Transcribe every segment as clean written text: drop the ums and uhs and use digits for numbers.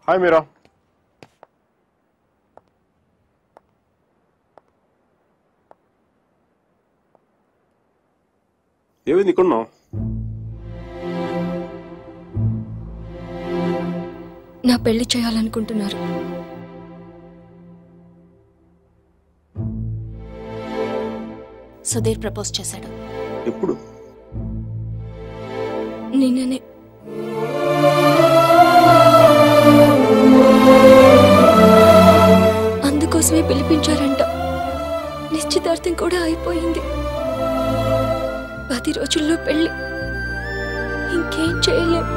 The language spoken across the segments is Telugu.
హాయ్ మీరా. ఏమైంది ఇక్కడున్నావు? నా పెళ్లి చేయాలనుకుంటున్నారు. సుధీర్ ప్రపోజ్ చేశాడు. ఎప్పుడు? నిన్ననే. అందుకోసమే పిలిపించారంట. నిశ్చితార్థం కూడా అయిపోయింది. 10 రోజుల్లో పెళ్లి. ఇంకేం చేయలేం.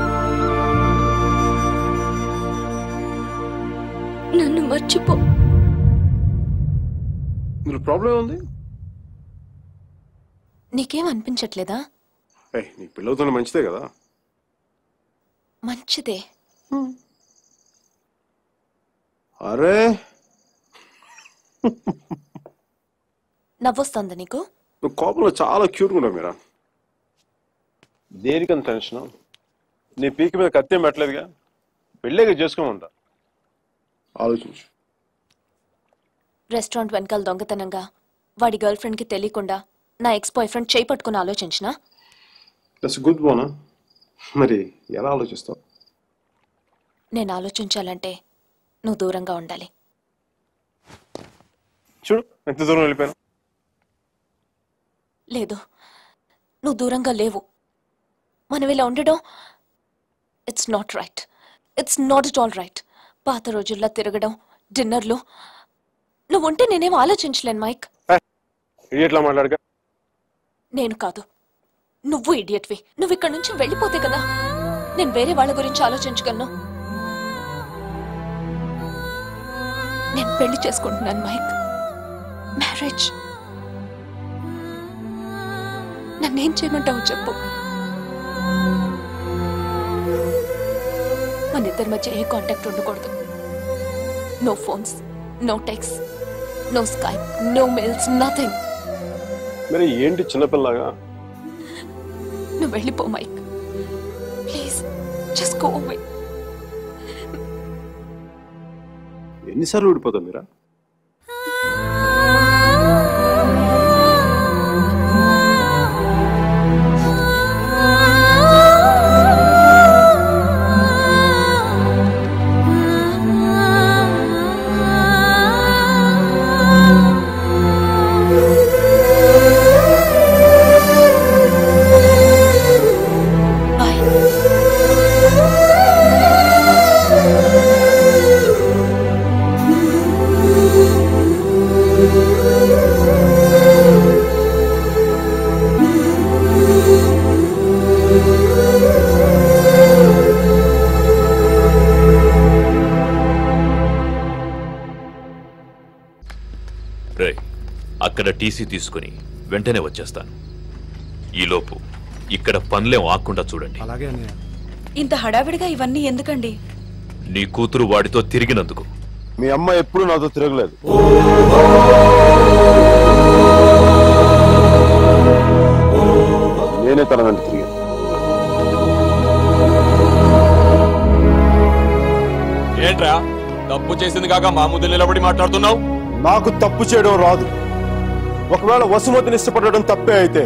నన్ను మర్చిపో. ఇందులో ప్రాబ్లం ఏముంది? నీకేం అనిపించట్లేదా? నీ పిల్లలతో మంచిదే కదా. మంచిదే. అరే నవ్వొస్తుందా నీకు? నువ్వు కోపంలో చాలా క్యూట్గా ఉన్నావు మీరా. దేనికంత టెన్షన్? నీ పీకి మీద కత్తి పెట్టలేదుగా. పెళ్ళేగా చేసుకోమంటా. ఆలోచించు. రెస్టారెంట్ వెనకాల దొంగతనంగా వాడి గర్ల్ ఫ్రెండ్ కి తెలియకుండా నా ఎక్స్ బాయ్ ఫ్రెండ్ చేయి పట్టుకుని ఆలోచించినా? దట్స్ గుడ్ బోనా. మరి ఎలా ఆలోచిస్తావు? నేను ఆలోచించాలంటే నువ్వు దూరంగా ఉండాలి. చూడు ఎంత దూరం వెళ్ళిపోయాను. లేదు, నువ్వు దూరంగా లేవు. మనం ఇలా ఉండడం it's not right. It's not it all right. పాత రోజుల్లో తిరగడం, డిన్నర్లు, నువ్వు ఉంటే నేనేం ఆలోచించలేను మైక్. ఇట్లా మాట్లాడక. నేను కాదు, నువ్వు ఇడియట్వి. నువ్వు ఇక్కడ నుంచి వెళ్ళిపోతే కదా నేను వేరే వాళ్ళ గురించి ఆలోచించగలను. నేను పెళ్లి చేసుకుంటున్నాను మైక్. మ్యారేజ్. నన్నేం చేయమంటావు చెప్పు. మన ఇద్దరి మధ్య ఏ కాంటాక్ట్ ఉండకూడదు. No phones, no text, no Skype, no mails, nothing. మరి ఏంటి చిన్నపిల్లగా? నువ్వు వెళ్ళిపో Mike please. Just go away. ఎన్నిసార్లు ఊడిపోతావు మీరా? అక్కడ టీసీ తీసుకుని వెంటనే వచ్చేస్తాను. ఈలోపు ఇక్కడ పనులేం ఆకుండా చూడండి. ఇంత హడావిడిగా ఇవన్నీ ఎందుకండి? నీ కూతురు వాడితో తిరిగినందుకు. మీ అమ్మ ఎప్పుడు నాతో తిరగలేదు. నేనే తన వెంట తిరిగాను. ఏంట్రా తప్పు చేసింది కాక మా ముందు నిలబడి మాట్లాడుతున్నావు? నాకు తప్పు చేయడం రాదు. ఒకవేళ వసుమతిని ఇష్టపడడం తప్పే అయితే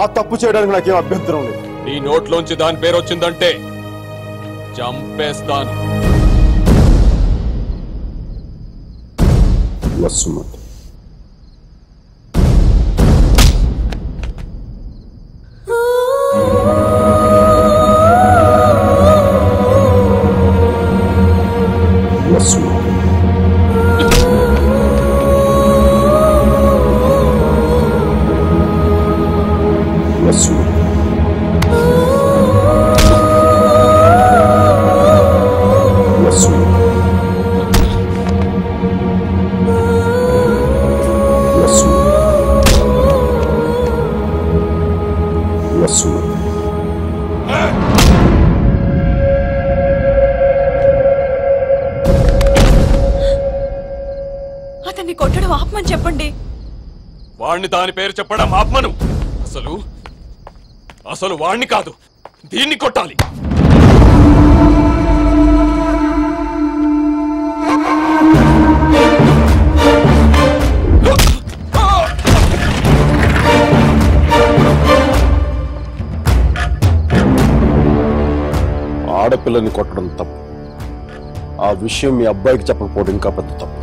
ఆ తప్పు చేయడానికి నాకేం అభ్యంతరం లేదు. నీ నోట్లోంచి దాని పేరు వచ్చిందంటే చంపేస్తాను. వసుమతి అతన్ని కొట్టడం ఆపమని చెప్పండి. వాణ్ణి దాని పేరు చెప్పడం ఆపమను. అసలు వాణ్ణి కాదు, దీన్ని కొట్టాలి. ఆడపిల్లని కొట్టడం తప్పు. ఆ విషయం మీ అబ్బాయికి చెప్పకపోవడం ఇంకా పెద్ద తప్పు.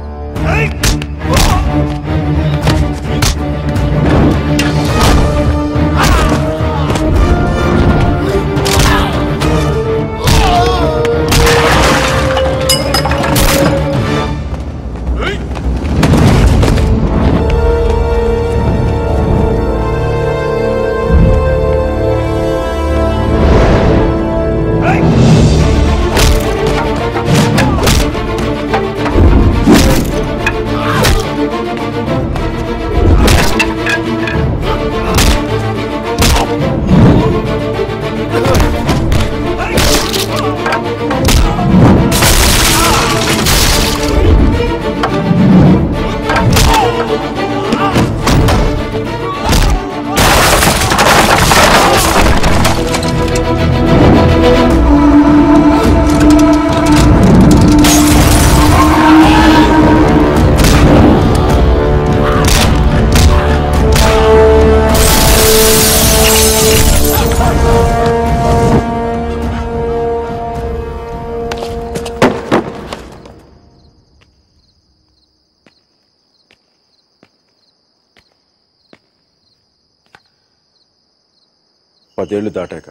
పదేళ్లు దాటాక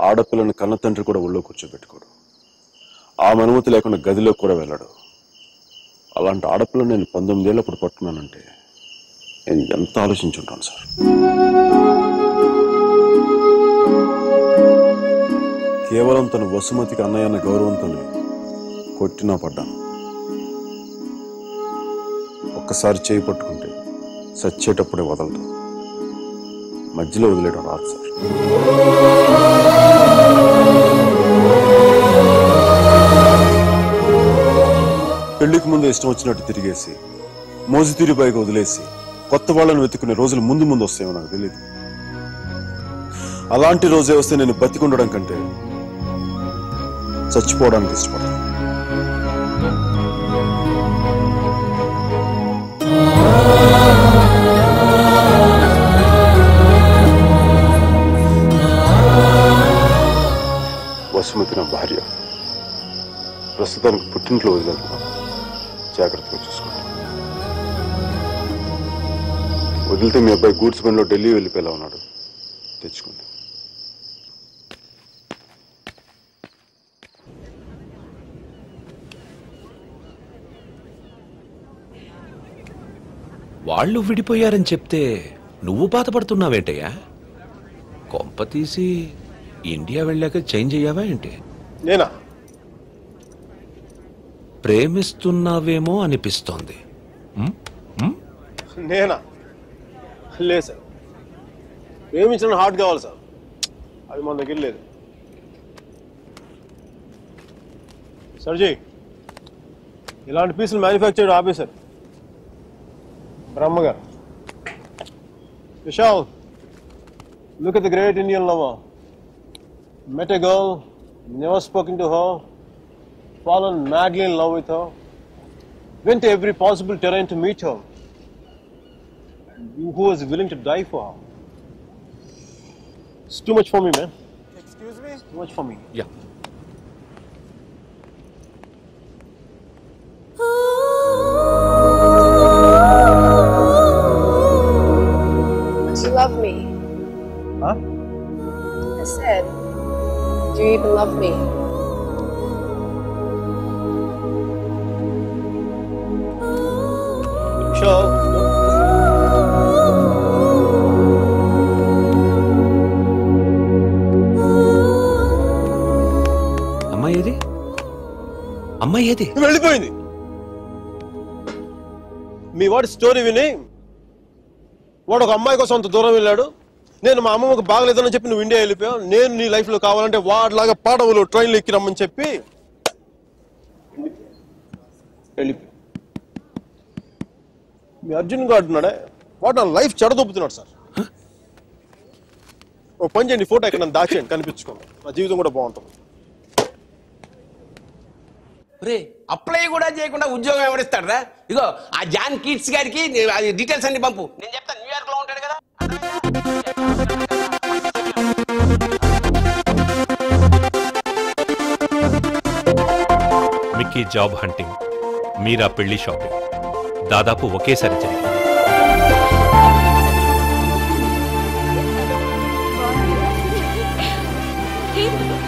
ఆడపిల్లని కన్న తండ్రి కూడా ఒళ్ళో కూర్చోబెట్టుకోడు. ఆమె అనుమతి లేకుండా గదిలో కూడా వెళ్ళాడు. అలాంటి ఆడపిల్లని నేను 19 ఏళ్ళప్పుడు పట్టుకున్నానంటే నేను ఎంత ఆలోచించుంటాను సార్. కేవలం తన వసుమతికి అన్నయ్య అన్న గౌరవంతో కొట్టినా పడ్డాను. ఒక్కసారి చేయి పట్టుకుంటే చచ్చేటప్పుడే వదలదు. మధ్యలో వదిలేయడం రాదు సార్. పెళ్లికి ముందు ఇష్టం వచ్చినట్టు తిరిగేసి మోజు తీరిపైకి వదిలేసి కొత్త వాళ్ళని వెతుక్కునే రోజులు ముందు ముందు వస్తాయో నాకు తెలియదు. అలాంటి రోజే వస్తే నేను బతికుండడం కంటే చచ్చిపోవడానికి ఇష్టపడతాను. వసుమతి నా భార్య. ప్రస్తుతానికి పుట్టింట్లో వదిలేస్తున్నాను. జాగ్రత్తగా చూసుకుంటాను. వదిలితే మీ అబ్బాయి గూడ్స్ బండిలో ఢిల్లీ వెళ్ళిపోయేలా ఉన్నాడు. తెచ్చుకోండి. వాళ్ళు విడిపోయారని చెప్తే నువ్వు బాధపడుతున్నావేంటయ్యా? కొంప తీసి ఇండియా వెళ్ళాక చేంజ్ అయ్యావా ఏంటి? నేనా? ప్రేమిస్తున్నావేమో అనిపిస్తోంది. నేనా? లేదు సార్. ప్రేమించిన హార్ట్ కావాలి సార్. అది మన దగ్గర లేదు. సర్జీ, ఇలాంటి పీసులు మ్యానుఫ్యాక్చర్ ఆపేశారు బ్రహ్మ గారు. Vishal, look at the great Indian lover. Met a girl, never spoken to her, fallen madly in love with her, went to every possible terrain to meet her, and who was willing to die for her. It's too much for me, man. Excuse me? It's too much for me. Yeah. Do you love me? Huh? I said, do you even love me? Sure. అమ్మాయి ఏది? అమ్మాయి ఏది? వెళ్ళిపోయింది. మీ వాడి స్టోరీ విని వాడు ఒక అమ్మాయి కోసం అంత దూరం వెళ్ళాడు. నేను మా అమ్మమ్మకు బాగలేదని చెప్పి నువ్వు ఇండియా వెళ్ళిపోయావు. నేను నీ లైఫ్ లో కావాలంటే వాడిలాగా పాడవులు ట్రైన్లు ఎక్కి రమ్మని చెప్పి వెళ్ళిపోయి మీ అర్జున్ గారు అంటున్నాడే, వాడు నా లైఫ్ చెడదొప్పుతున్నాడు సార్. ఓ పని చేయండి, ఫోటో ఎక్కడ నన్ను దాచేయండి, కనిపించుకోండి. నా జీవితం కూడా బాగుంటుంది. రే అప్లై కూడా చేయకుండా ఉద్యోగం ఎవరిస్తాడరా? ఇగో ఆ జాన్ కిడ్స్ గారికి అది డీటెయిల్స్ అన్ని పంపు. నేను చెప్తాను, న్యూయార్క్ లో ఉంటాడు కదా. జాబ్ హంటింగ్, మీరా పెళ్లి షాపింగ్ దాదాపు ఒకేసారి జరిగింది.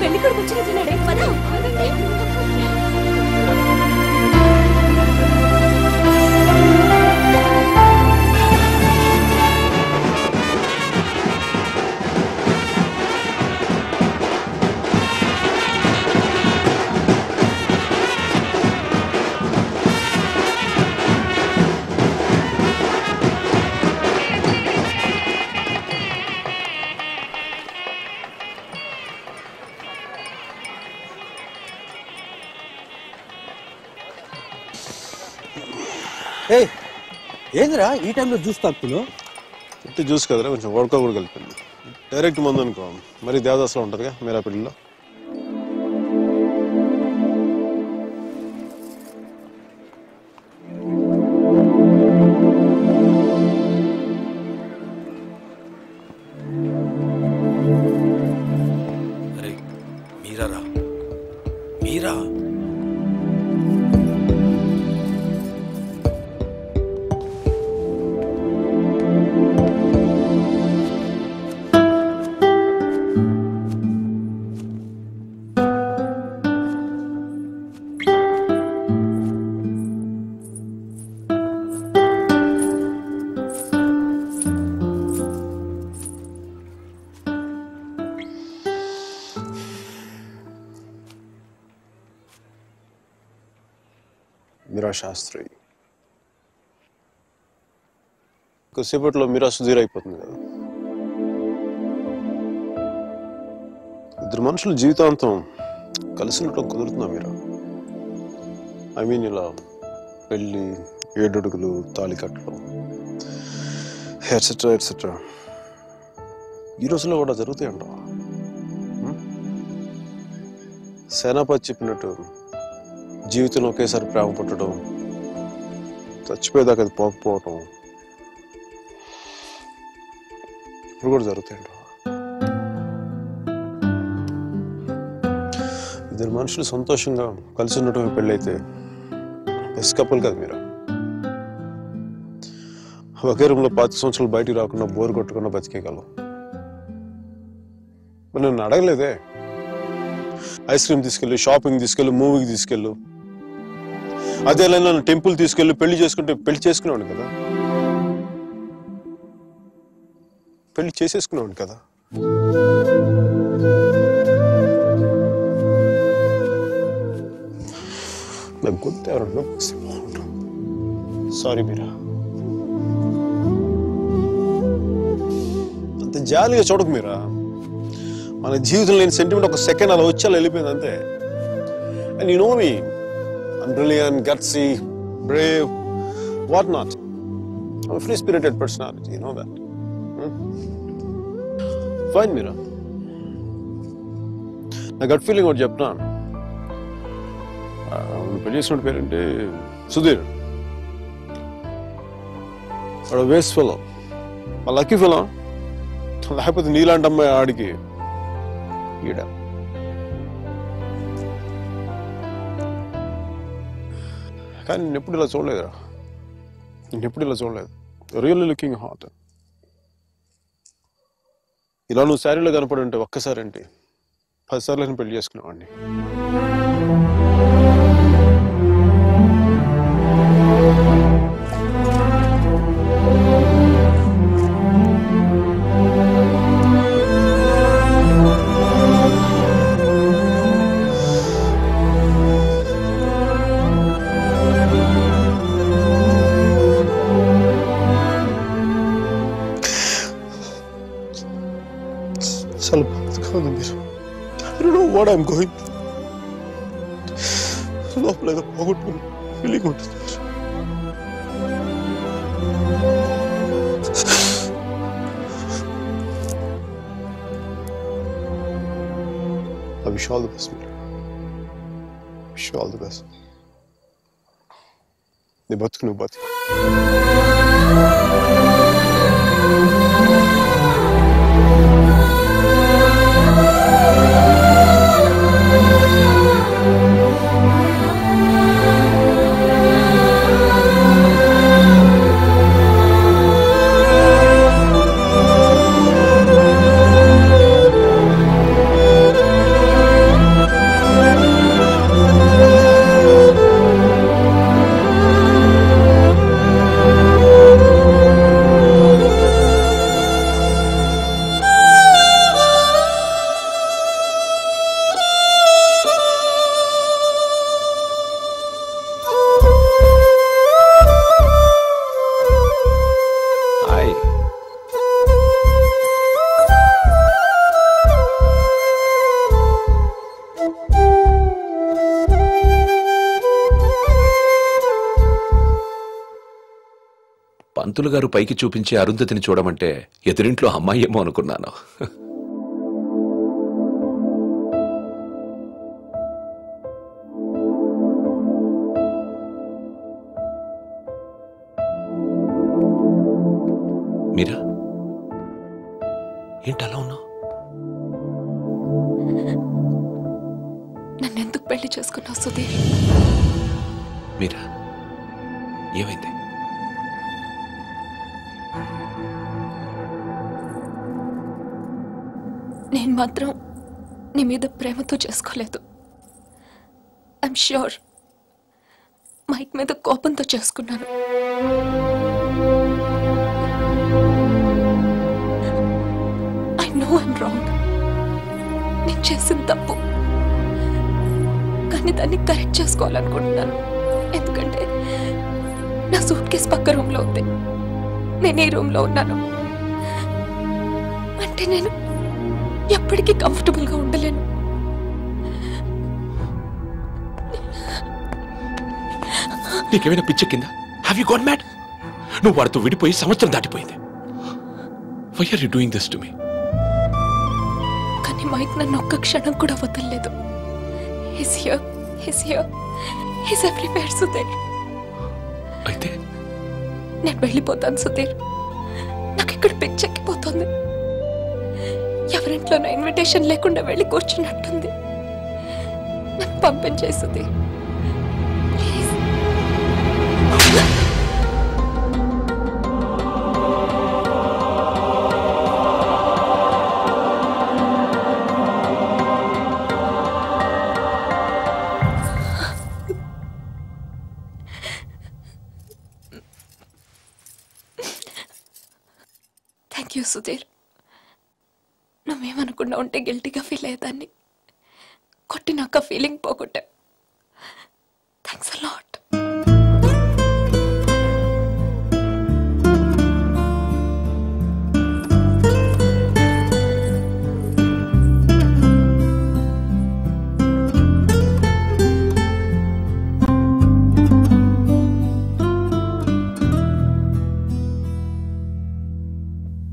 పెళ్లి కొడుకు వచ్చినట్టున్నాడే పదా. ఏందిరా ఈ టైంలో జ్యూస్ తాగుతున్నావు? ఇంటి జ్యూస్ కదరా, కొంచెం వడక కూడా కలిపింది. డైరెక్ట్ మందు అనుకో మరి దేవదాస్లో ఉంటుందిగా మీరా పెళ్లిలో. అరే మీరా మీరా మీరా శాస్త్రి కొద్దిసేపట్లో మీరా సుధీర్ అయిపోతుంది కదా. ఇద్దరు మనుషులు జీవితాంతం కలిసి ఉండటం కుదురుతుందా మీరా? ఐ మీన్ ఇలా పెళ్ళి, 7 అడుగులు, తాళి కట్టడం ఎట్సెట్రా ఎట్సెట్రా ఈ రోజుల్లో కూడా జరుగుతాయంట. సేనాపతి చెప్పినట్టు జీవితంలో ఒకేసారి ప్రేమ పుట్టడం, చచ్చిపోయేదాకా అది పోకపోవటం ఇప్పుడు కూడా జరుగుతాయంట. ఇద్దరు మనుషులు సంతోషంగా కలిసి ఉండటం పెళ్ళైతే బెస్ట్ కపుల్ కదా మీరు. ఒకే రూమ్లో 25 సంవత్సరాలు బయటికి రాకుండా బోర్ కొట్టకుండా బతికేయగలం. మరి నన్ను అడగలేదే, ఐస్ క్రీమ్ తీసుకెళ్ళు, షాపింగ్ తీసుకెళ్ళు, మూవీకి తీసుకెళ్ళు, అదే నన్ను టెంపుల్ తీసుకెళ్ళి పెళ్లి చేసుకుంటే పెళ్లి చేసుకునేవాడిని కదా, పెళ్లి చేసేసుకునేవాడిని కదా. నాకు గుర్తు ఎవరన్నా సారీ మీరా, అంత జాలిగా చూడకు మీరా. మన జీవితంలో లేని సెంటిమెంట్ ఒక సెకండ్ అలా వచ్చి అలా వెళ్ళిపోయింది అంతే. And you know me, I'm brilliant, gutsy, brave, what not. I'm a free-spirited personality, you know that. Fine, Meera. నా గట్ ఫీలింగ్ ఒకటి చెప్తున్నా. పెళ్లి చేసిన పేరేంటి? సుధీర్. వాడు వేస్ట్ ఫెలో, లక్కీ ఫెలో. లేకపోతే నీలాంటి అమ్మాయి ఆడికి ఈడ. కానీ నేను ఎప్పుడు ఇలా చూడలేదురా, నేను ఎప్పుడు ఇలా చూడలేదు. Really looking hot. ఇలా నువ్వు శారీలో కనపడి ఉంటే ఒక్కసారి ఏంటి 10 సార్లు నేను పెళ్లి చేసుకునేవాడిని. చాలా బాధగా ఉంది మీరు. I don't know what I'm going through. లోపల ఏదో పోగొట్టుకుని ఫీలింగ్ ఉంటుంది. I wish all the best, Meera. Wish you all the best. నీ బతుకు నువ్వు బతుకు. పంతులు గారు పైకి చూపించి అరుంధతిని చూడమంటే ఎదురింట్లో అమ్మాయి ఏమో అనుకున్నాను. మీరా ఏంటి అలా ఉన్నావు? నన్నెందుకు పెళ్లి చేసుకున్నావు సుధీర్? మీరా ఏమైంది? నేను మాత్రం నీ మీద ప్రేమతో చేసుకోలేదు. ఐఎమ్ ష్యూర్ మైక్ మీద కోపంతో చేసుకున్నాను. I know I'm wrong. నేను చేసిన తప్పు, కానీ దాన్ని కరెక్ట్ చేసుకోవాలనుకుంటున్నాను. ఎందుకంటే నా సూట్ కేసు పక్క రూమ్లో ఉంది, నేను ఈ రూమ్లో ఉన్నాను. అంటే నేను ఎప్పటికీ కంఫర్టబుల్గా ఉండలేను. నీకేమైనా పిచ్చెక్కిందా? Have you got mad? నువ్వు వాడితో విడిపోయి సంవత్సరం దాటిపోయింది. Why are you doing this to me? కానీ మైక్ నన్ను ఒక్క క్షణం కూడా వదలలేదు. He's here, he's everywhere, Sudheer. అయితే నేను వెళ్ళిపోతాను సుధీర్. నాకు ఇక్కడ పిచ్చెక్కిపోతుంది. ఎవరింట్లోనో ఇన్విటేషన్ లేకుండా వెళ్ళి కూర్చున్నట్టుంది. నన్ను పంపించేయి సుధీర్. Thank you Sudheer. నువ్వేమనుకున్నా ఉంటే గిల్టీగా ఫీల్ అయ్యేదాన్ని. కొట్టినాక ఫీలింగ్ పోగొట్టా. Thanks a lot.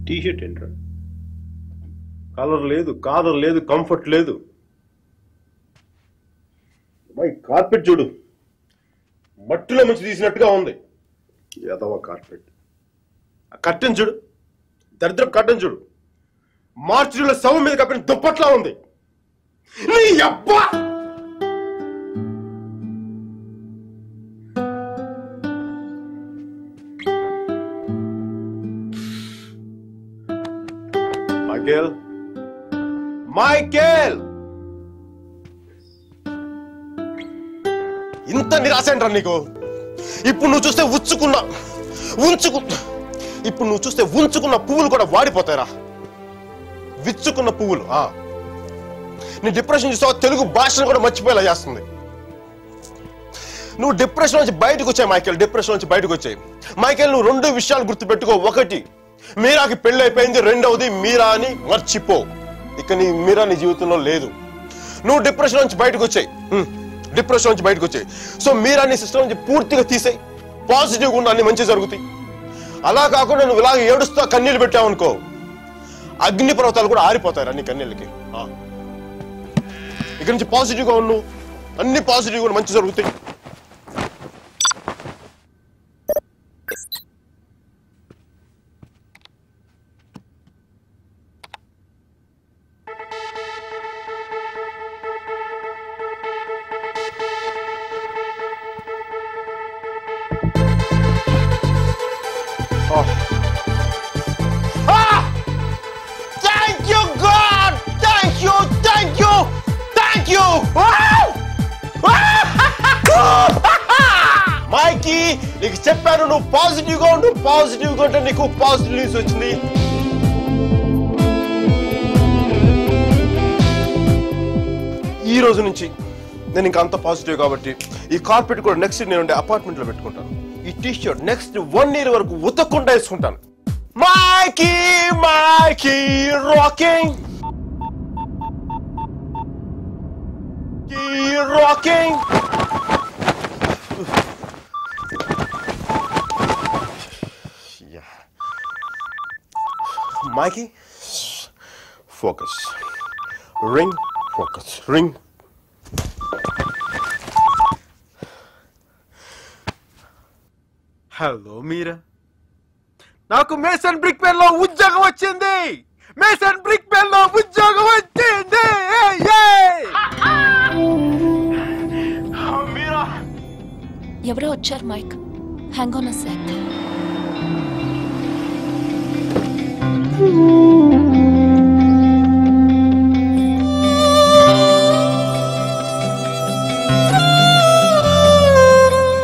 టీషర్ట్ ఏంట్రా? కలర్ లేదు, కాలర్ లేదు, కంఫర్ట్ లేదు. కార్పెట్ చూడు, మట్టిలో మంచి తీసినట్టుగా ఉంది. ఏదవ కార్పెట్. కట్టెన్ చూడు, దరిద్ర కట్టెన్ చూడు, మార్చిలో శవం మీద కప్పిన దుప్పట్లా ఉంది. నీ అబ్బా! మైకేల్, ఇంత నిరాశంట్రా నీకు? ఇప్పుడు నువ్వు చూస్తే ఉంచుకున్న పువ్వులు కూడా వాడిపోతాయిరా. విచ్చుకున్న పువ్వులు. నీ డిప్రెషన్ చూస్తావు, తెలుగు భాషను కూడా మర్చిపోయేలా చేస్తుంది. నువ్వు డిప్రెషన్ నుంచి బయటకు వచ్చాయి మైకేల్. డిప్రెషన్ నుంచి బయటకు వచ్చాయి మైకేల్. నువ్వు 2 విషయాలు గుర్తుపెట్టుకో. ఒకటి, మీరాకి పెళ్లి అయిపోయింది. రెండవది, మీరా అని మర్చిపో. ఇక మీరా నీ జీవితంలో లేదు. నువ్వు డిప్రెషన్ నుంచి బయటకు వచ్చాయి. సో మీరా నీ సిస్టమ్ నుంచి పూర్తిగా తీసేయి. పాజిటివ్గా ఉన్న అన్ని మంచి జరుగుతాయి. అలా కాకుండా నువ్వు ఇలాగ ఏడుస్తా కన్నీళ్ళు పెట్టావనుకో, అగ్ని పర్వతాలు కూడా ఆరిపోతాయి నీ కన్నీళ్ళకి. ఇక నుంచి పాజిటివ్గా ఉన్నావు, అన్ని పాజిటివ్గా మంచి జరుగుతాయి. Thank you, God! Thank you! మైకీ, నీకు చెప్పాను నువ్వు పాజిటివ్గా ఉండు. పాజిటివ్గా ఉంటే నీకు పాజిటివ్ న్యూస్ వచ్చింది. ఈ రోజు నుంచి నేను ఇంకా అంత పాజిటివ్ కాబట్టి ఈ కార్పెట్ కూడా నెక్స్ట్ నేను ఉండే అపార్ట్మెంట్ లో పెట్టుకుంటాను. ఈ టీ షర్ట్ నెక్స్ట్ 1 year వరకు ఉతక్కుండా వేసుకుంటాను. Mikey rocking, Mikey, focus. Ring, focus. Ring. Hello Meera, నాకు మేసన్ బ్రిక్ పెన్ లో ఉద్యోగం వచ్చింది. మేసన్ బ్రిక్ పెన్ లో ఉద్యోగం వచ్చింది. మీరా, ఎవరో వచ్చారు Mike. Hang on a sec.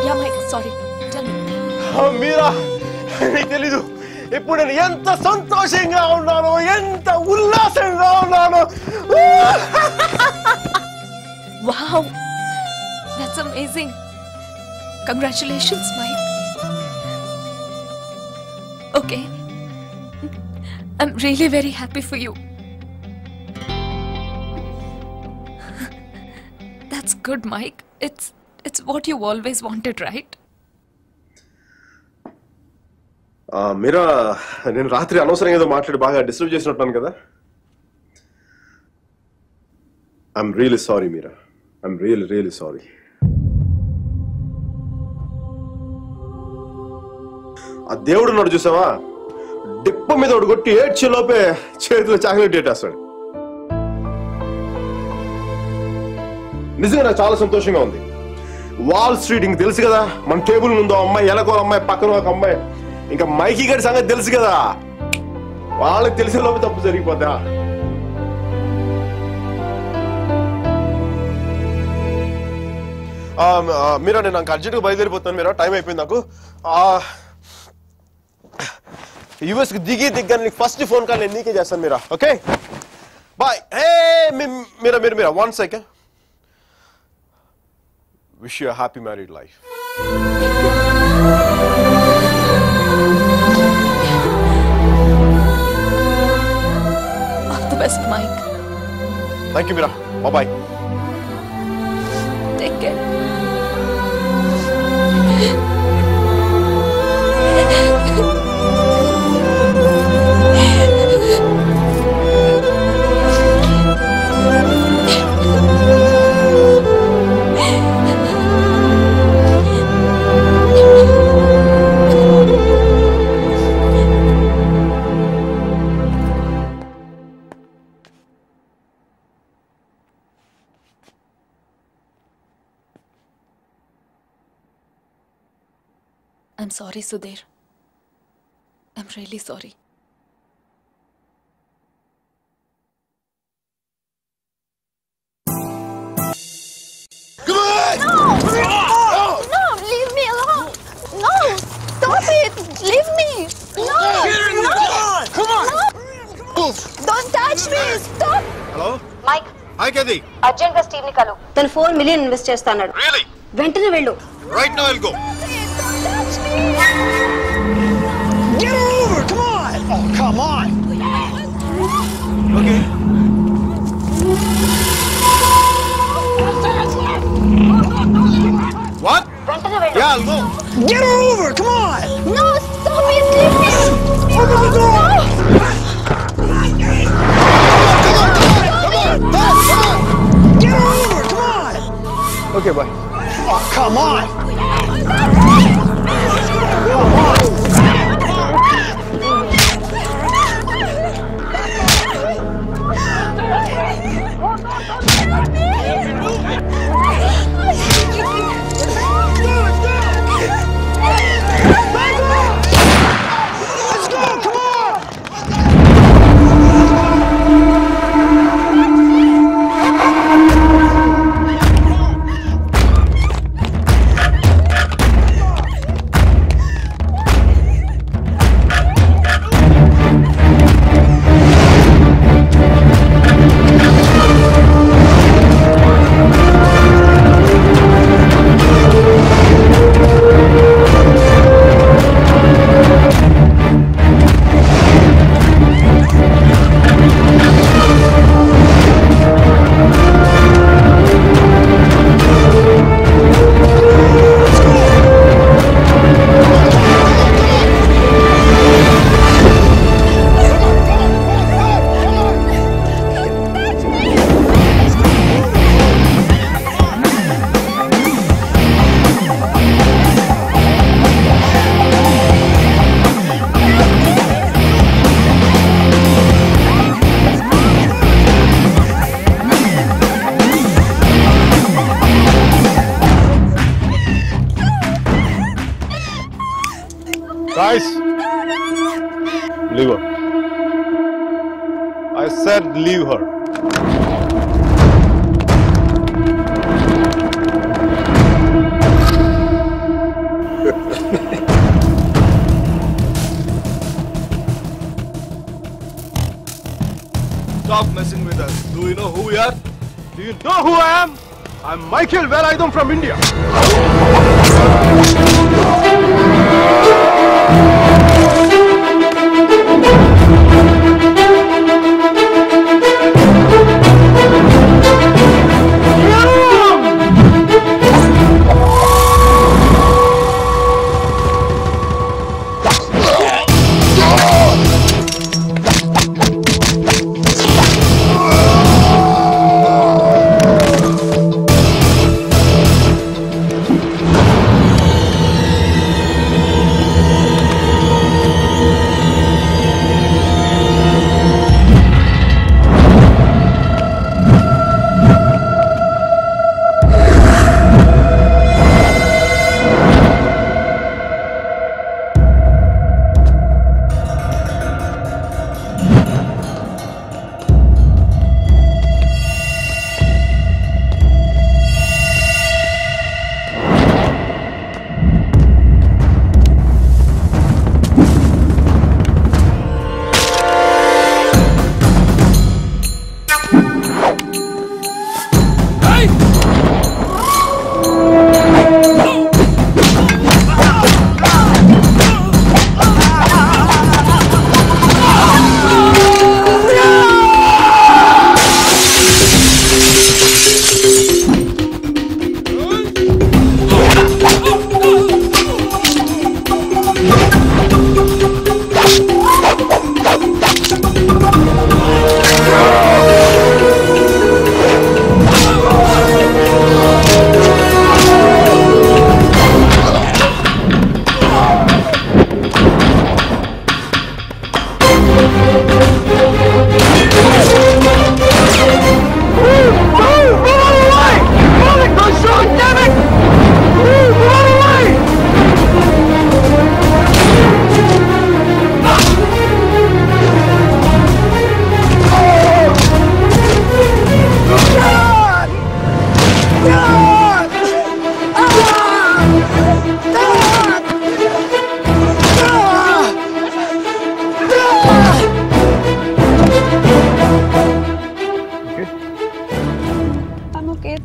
Yeah Mike, sorry. Tell me. Meera, నీకు తెలీదు ఇప్పుడు నేను ఎంత సంతోషంగా ఉన్నానో, ఎంత ఉల్లాసంగా ఉన్నానో. Wow, that's amazing. Congratulations Mike. Okay, I'm really very happy for you. That's good, Mike. It's what you always wanted, right? మీరా, నేను రాత్రి అనవసరంగా ఏదో మాట్లాడి బాగా డిస్టర్బ్ చేసినట్టున్నాను కదా. I'm really sorry Meera. I'm really sorry. ఆ దేవుడు ఉన్నాడు చూసావా, డిప్ప మీద ఒకటి కొట్టి ఏడ్చే లోపే చేతిలో చాక్లెట్ ఏటేస్తాడు. నిజంగా నాకు చాలా సంతోషంగా ఉంది. వాల్ స్ట్రీట్ ఇంక తెలుసు కదా, మన టేబుల్ ముందు అమ్మాయి, ఎలకో అమ్మాయి, పక్కన ఒక అమ్మాయి, ఇంకా మైకీ గారి సంగతి తెలుసు కదా. వాళ్ళకి తెలిసే లోపే తప్పు జరిగిపోద్దా. మీరా, నేను నాకు అర్జెంట్గా బయలుదేరిపోతాను. మీరా, టైం అయిపోయింది నాకు. యూఎస్కి దిగ్గా నీకు ఫస్ట్ ఫోన్ కాల్ నేను నీకే చేస్తాను Meera. Okay, bye. Hey Meera, 1 second. Wish you happy married life. All the best, Mike. Thank you Meera. Bye. Take care. I'm sorry, Sudhir. I'm really sorry. Come on! No, leave me alone. No, stop it. Leave me. No. Come on! No. Don't touch me. Stop. Hello? Mike, Hi, Kathy. Urgent గా స్టీవ్ ని కలు. తను 4 million ఇన్వెస్ట్ చేస్తాడు. Really? వెంటనే వెళ్ళు. Right now I'll go. Don't touch me. Get over! Come on! Oh, come on! Okay. What? వెంటనే వెళ్ళు. Yeah, I'll go. Get her over! Come on! No, stop it. Leave me. Open the door! Get her over! Come on! Okay, bye. Oh, come on! Leave her. I said leave her. Stop messing with us. Do you know who we are? Do you know who I am? I'm Michael Velayudham from India.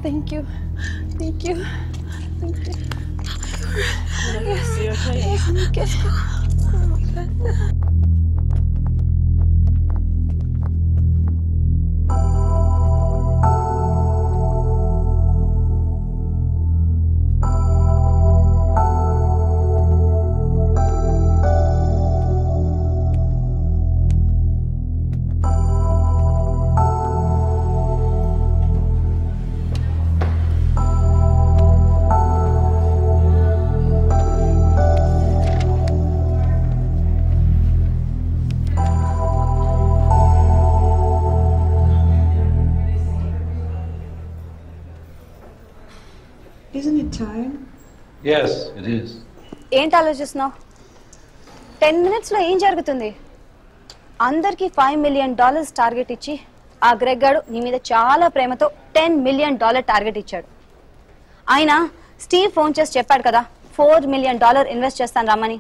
Thank you. Thank you. Thank you. Yes. Yes, I'm okay. Oh my God. Isn't it time? Yes, it is. ఏంటి ఆలోచిస్తున్నావు? 10 minutes లో ఏం జరుగుతుంది? అందరికి $5 million టార్గెట్ ఇచ్చి ఆ గ్రెగ్ గాడు నీ మీద చాలా ప్రేమతో $10 million టార్గెట్ ఇచ్చాడు. ఆయన స్టీవ్ ఫోన్ చేసి చెప్పాడు కదా $4 million ఇన్వెస్ట్ చేస్తాను రమ్మని.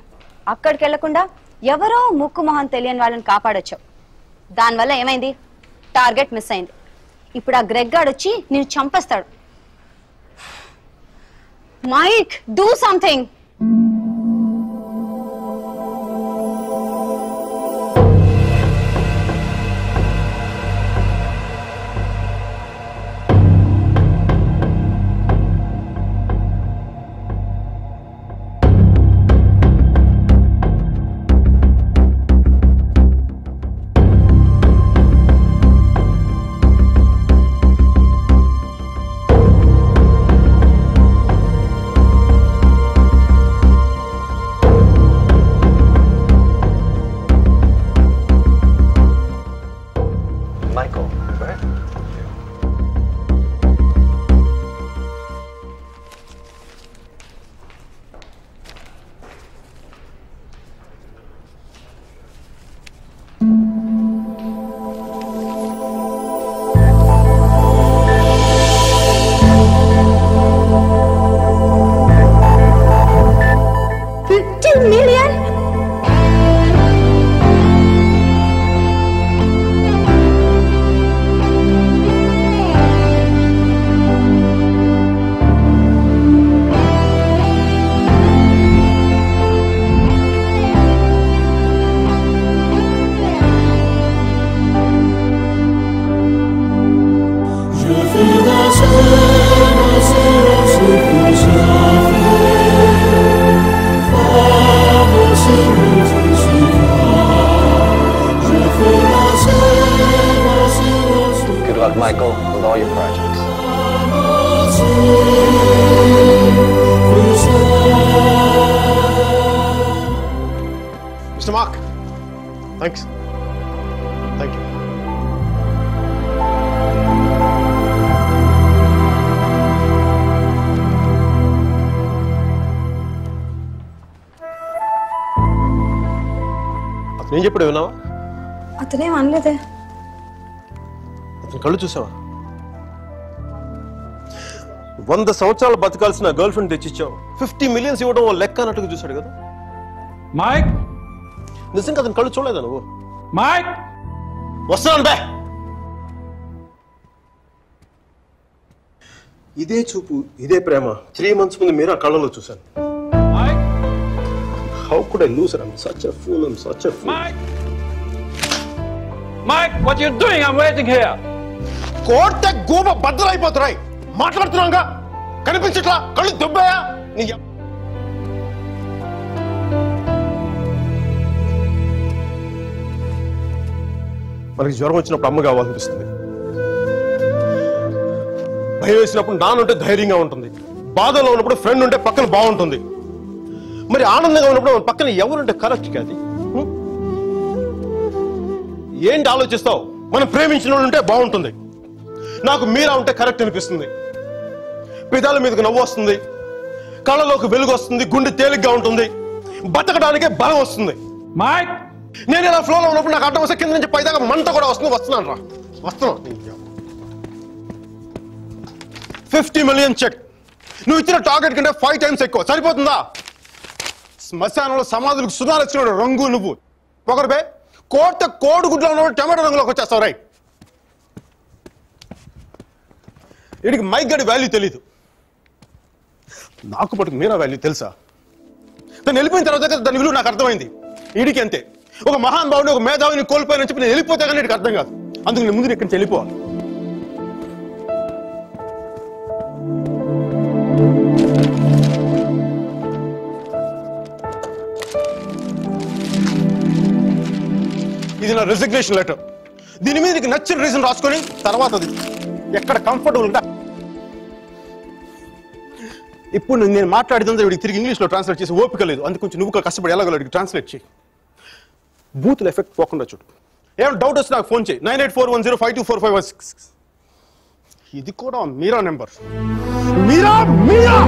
అక్కడికి వెళ్లకుండా ఎవరో ముక్కు మొహం తెలియని వాళ్ళని కాపాడొచ్చావు. దానివల్ల ఏమైంది? టార్గెట్ మిస్ అయింది. ఇప్పుడు ఆ గ్రెగ్ గాడు వచ్చి నిన్ను చంపేస్తాడు. Mike, do something! Michael, with all your projects. Mr. Mark, thanks. Thank you. అతను ఏం చెప్పాడు విన్నావా? అతనేం అనలేదే. అతని కళ్ళు చూసావా? 100 సంవత్సరాలు బతకాల్సిన గర్ల్ ఫ్రెండ్ తెచ్చిచ్చావు. 50 మిలియన్స్ ఇవ్వడం లెక్క అన్నట్టుగా చూశాడు కదా. మైక్, నిజంగా అతని కళ్ళు చూడలేదా నువ్వు? మైక్, వస్తున్నాను బే. ఇదే చూపు, ఇదే ప్రేమ 3 months ముందు మీరు ఆ కళ్ళలో చూశాను. How could I lose her? I'm such a fool. I'm such a fool. Mike, what are you doing? I'm waiting here. కోర్త గోబ బద్దలైపోతున్నాయి. మాట్లాడుతున్నాగా కనిపించట్లా? కళ్ళు దుబ్బాయా? మనకి జ్వరం వచ్చినప్పుడు అమ్మ కావాలనిపిస్తుంది. భయం వేసినప్పుడు నాన్నుంటే ధైర్యంగా ఉంటుంది. బాధలో ఉన్నప్పుడు ఫ్రెండ్ ఉంటే పక్కన బాగుంటుంది. మరి ఆనందంగా ఉన్నప్పుడు మన పక్కన ఎవరుంటే కరెక్ట్ కాదు. ఏంటి ఆలోచిస్తావు? మనం ప్రేమించిన వాళ్ళు ఉంటే బాగుంటుంది. నాకు మీరా ఉంటే కరెక్ట్ అనిపిస్తుంది. పెదాల మీదకి నవ్వు వస్తుంది, కళ్ళలోకి వెలుగు వస్తుంది, గుండె తేలిగ్గా ఉంటుంది, బతకడానికే బలం వస్తుంది. నేను ఇలా ఫ్లోలో ఉన్నప్పుడు నాకు అడ్డం వస్తే కింద నుంచి పైదాకా మంట కూడా వస్తుంది. వస్తున్నాను రా, వస్తున్నాను. 50 million చెక్. నువ్వు ఇచ్చిన టార్గెట్ కంటే 5 times ఎక్కువ. సరిపోతుందా? శ్మశానంలో సమాధులకు సుధాలు వచ్చినాడు రంగు నువ్వు. పొగరబే కోడిగుడ్లో ఉన్నప్పుడు టమాటో రంగులోకి వచ్చేస్తావు. రైట్. వీడికి మైక్ గడి వాల్యూ తెలీదు. నాకు పట్టుకు మీరా వాల్యూ తెలుసా? తను వెళ్ళిపోయిన తర్వాత దాని విలువ నాకు అర్థమైంది. వీడికి అంతే. ఒక మహాన్ భావుని, ఒక మేధావిని కోల్పోయానని చెప్పి నేను వెళ్ళిపోతే కానీ వీడికి అర్థం కాదు. అందుకు నేను ముందు ఇక్కడి నుంచి వెళ్ళిపోవాలి. ఇది నా రిజిగ్నేషన్ లెటర్. దీని మీద నీకు నచ్చిన రీజన్ రాసుకొని తర్వాత అది ఎక్కడ కంఫర్టబుల్ ఉంటా. ఇప్పుడు నేను మాట్లాడితే వీడికి తిరిగి ఇంగ్లీష్లో ట్రాన్స్లేట్ చేసి ఓపిక లేదు. అందుకు కొంచెం నువ్వు కష్టపడి ఎలాగో ట్రాన్స్లేట్ చేయి. బూతుల ఎఫెక్ట్ పోకుండా చూడు. ఏమైనా డౌట్ వస్తే నాకు ఫోన్ చేయి. 9841052456. ఇది కూడా మీరా నెంబర్. మీరా మీరా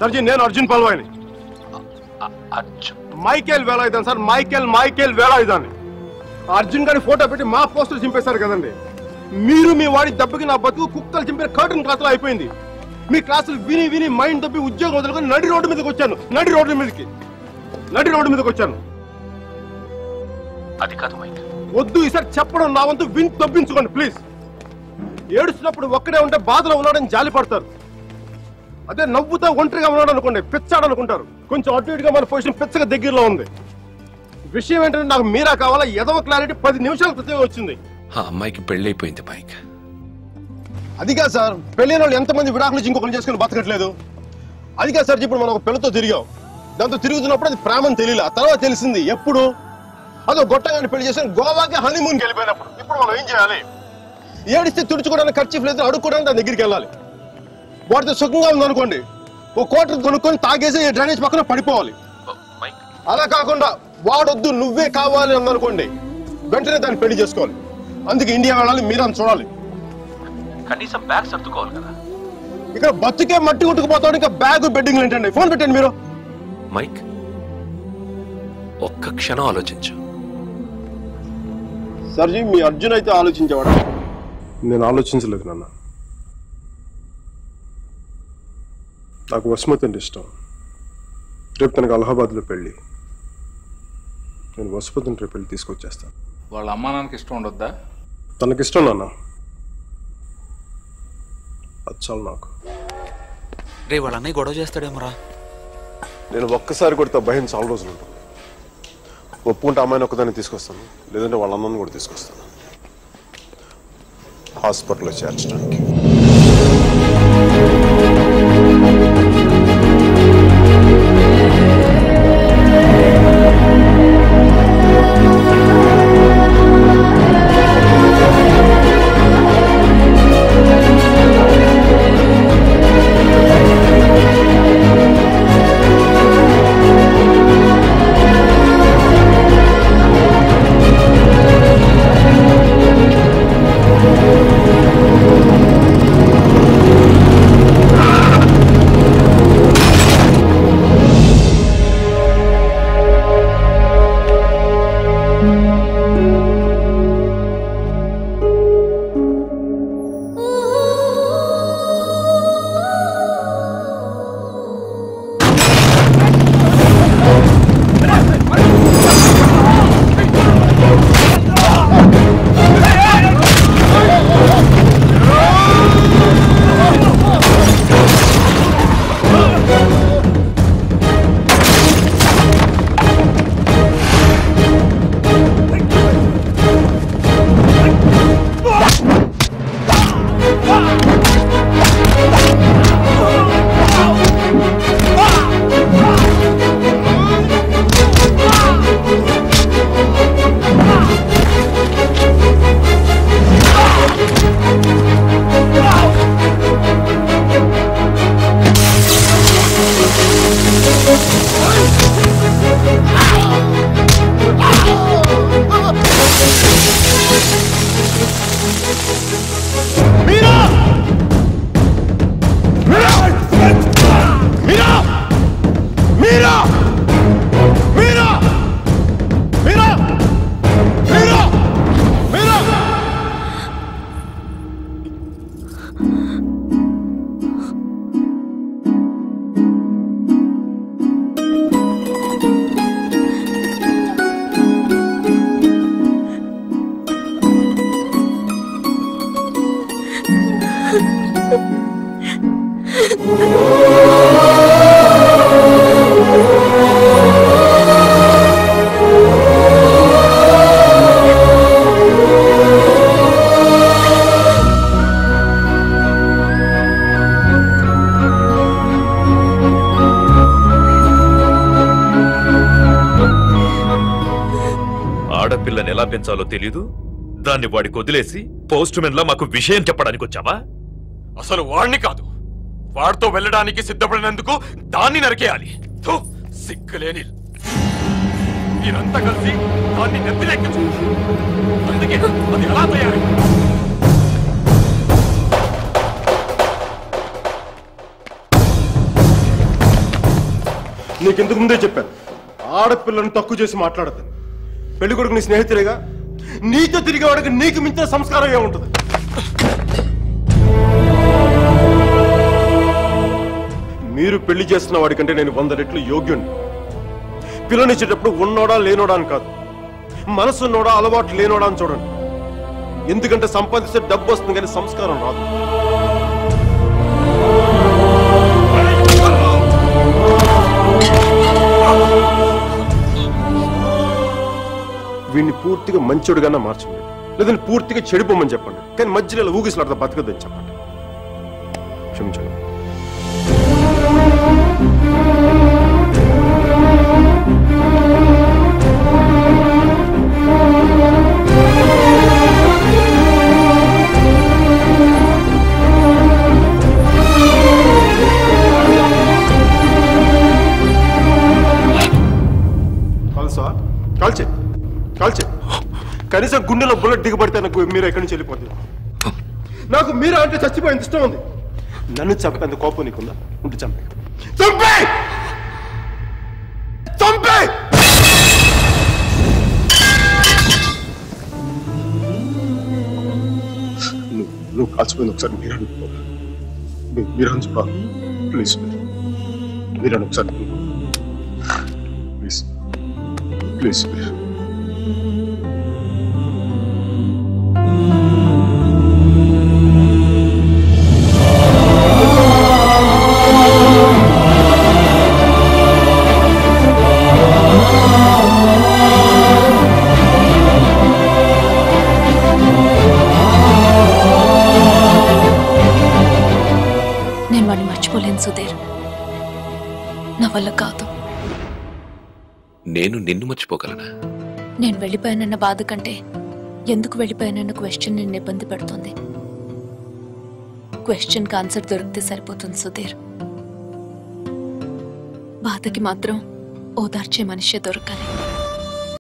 సర్ జీ, నేను అర్జున్ పల్వాయిని. Michael Velayudhan sir. Michael Velayudhan. Arjun గారి ఫోటో పెట్టి మా పోస్టర్ చింపేశారు కదండి. మీరు మీ వాడి దెబ్బకి నా బతుకు కుక్కలు చింపిన కర్టన్ క్లాసులో అయిపోయింది. మీ క్లాసులు విని విని మైండ్ దబ్బి ఉద్యోగం వదులుకొని నడి రోడ్డు మీదకి వచ్చాను. నడి రోడ్డు మీదకి వచ్చాను. అది కాదు మైక్. వద్దు, ఈసారి చెప్పడం నా వంతు విని తప్పించుకోండి ప్లీజ్. ఏడుస్తున్నప్పుడు ఒక్కడే ఉంటే బాధలో ఉన్నాడని జాలి పడతారు. అదే నవ్వుతా ఒంటరిగా ఉన్నాడు అనుకోండి పిచ్చాడు అనుకుంటారు. కొంచెం అటు ఇటుగా మన పొజిషన్ పిచ్చగా దగ్గరలో ఉంది. విషయం ఏంటంటే నాకు మీరా కావాలా? ఎదవ క్లారిటీ 10 నిమిషాల క్రితమే వచ్చింది. ఆ అమ్మాయికి పెళ్ళైపోయింది మైక్. అదిగా సార్, పెళ్ళైన వాళ్ళు ఎంతమంది విడాకులు ఇంకొకరు చేసుకుని బతకట్లేదు. అదిగా సార్, ఇప్పుడు మనం ఒక పిల్లతో తిరిగాం. దాంతో తిరుగుతున్నప్పుడు అది ప్రేమని తెలియలే. ఆ తర్వాత తెలిసింది. ఎప్పుడు? అదో గొట్టగాని పెళ్లి చేసుకుని గోవాకి హనీమూన్కి వెళ్ళిపోయినప్పుడు. ఇప్పుడు మనం ఏం చేయాలి? ఏడిస్తే తుడుచుకోవడానికి ఖర్చు లేదు, అడుక్కోవడానికి దాని దగ్గరికి వెళ్ళాలి. వాటితో సుఖంగా ఉందనుకోండి, ఓ కోటర్ కొనుక్కొని తాగేసి డ్రైనేజ్ పక్కన పడిపోవాలి. అలా కాకుండా వాడొద్దు నువ్వే కావాలి అందనుకోండి, వెంటనే దాన్ని పెళ్లి చేసుకోవాలి. అందుకే ఇండియా వెళ్ళాలి, మీరని చూడాలి. కనీసం బ్యాగ్ సర్దుకోవాలి కదా. ఇక్కడ బతుకే మట్టి కొట్టుకుపోతాడు, ఇంకా బ్యాగ్ బెడ్డింగ్ ఏంటండి? ఫోన్ పెట్టండి మీరు. మైక్, ఒక్క క్షణం ఆలోచించు. సర్జీ, మీ అర్జున్ అయితే ఆలోచించేవాడా? నేను ఆలోచించలేదు నాన్న. నాకు వసుమతి అంటే ఇష్టం. రేపు తనకు అలహాబాద్లో పెళ్ళి. నేను వసుమతిని రేపు పెళ్ళి తీసుకొచ్చేస్తాను. వాళ్ళ అమ్మా నాన్నకి ఇష్టం ఉండొద్దా? తనకిష్టం నాన్న, అది చాలు నాకు. రే వాళ్ళ అన్నయ్య గొడవ చేస్తాడేమోరా. నేను ఒక్కసారి కొడితే భయం చాలా రోజులు ఉంటుంది. ఒప్పుకుంటే అమ్మాయిని ఒక్కదాన్ని తీసుకొస్తాను, లేదంటే వాళ్ళందరిని కూడా తీసుకొస్తాను హాస్పిటల్లో చేర్చడానికి. ఆడపిల్లని ఎలా పెంచాలో తెలీదు, దాన్ని వాడికి వదిలేసి పోస్ట్ మెన్ లా మాకు విషయం చెప్పడానికి వచ్చావా? అసలు వాడిని కాదు, వాడితో వెళ్ళడానికి సిద్ధపడినందుకు దాన్ని నరికేయాలి. సిగ్గులేని మీరంతా కలిసి దాన్ని నెత్తిలెక్కించు. అందుకే అది ఎలా తయారు? నీకెందుకు ముందే చెప్పాను, ఆడపిల్లను తక్కువ చేసి మాట్లాడద్దని. పెళ్లి కొడుకు నీ స్నేహితులేగా, నీతో తిరిగేవాడికి నీకు మించిన సంస్కారం ఏముంటుంది? మీరు పెళ్లి చేస్తున్న వాడికంటే నేను 100 రెట్లు యోగ్యుణ్ణి. పిల్లనిచ్చేటప్పుడు ఉన్నోడా లేనోడా అని కాదు, మనసున్నోడా అలవాటు లేనోడా అని చూడండి. ఎందుకంటే సంపాదిస్తే డబ్బు వస్తుంది కానీ సంస్కారం రాదు. వీడిని పూర్తిగా మంచోడుగానే మార్చండి, లేదంటే పూర్తిగా చెడిపోమని చెప్పండి. కానీ మధ్యలో ఊగిసలాడతా బతకద్దని చెప్పండి. క్షమించండి. కాల్చే కనీసం గుండెలో బుల్లెట్ దిగబడితే నాకు మీరు ఎక్కడి నుంచి వెళ్ళిపోతుంది. నాకు మీరా అంటే చచ్చిపోయింది ఇష్టం ఉంది. నన్ను చంపేంత కోపం నీకుందా? ఉంటే చంపే చంపే చంపే. నువ్వు కాల్చిపోయింది ఒకసారి మీరు అనుకో, మీరు అనుకోవాలి ప్లీజ్. మీరు ఒకసారి ప్లీజ్ ప్లీజ్ ప్లీజ్. వల్ల కాదు. నేను నిన్ను మర్చిపోగలనా? నేను వెళ్ళిపోయానన్న బాధ కంటే ఎందుకు వెళ్ళిపోయానన్న క్వశ్చన్ నిన్ను ఇబ్బంది పెడుతుంది. క్వశ్చన్కి ఆన్సర్ దొరికితే సరిపోతుంది సుధీర్. బాధకి మాత్రం ఓదార్చే మనిషే దొరకాలి.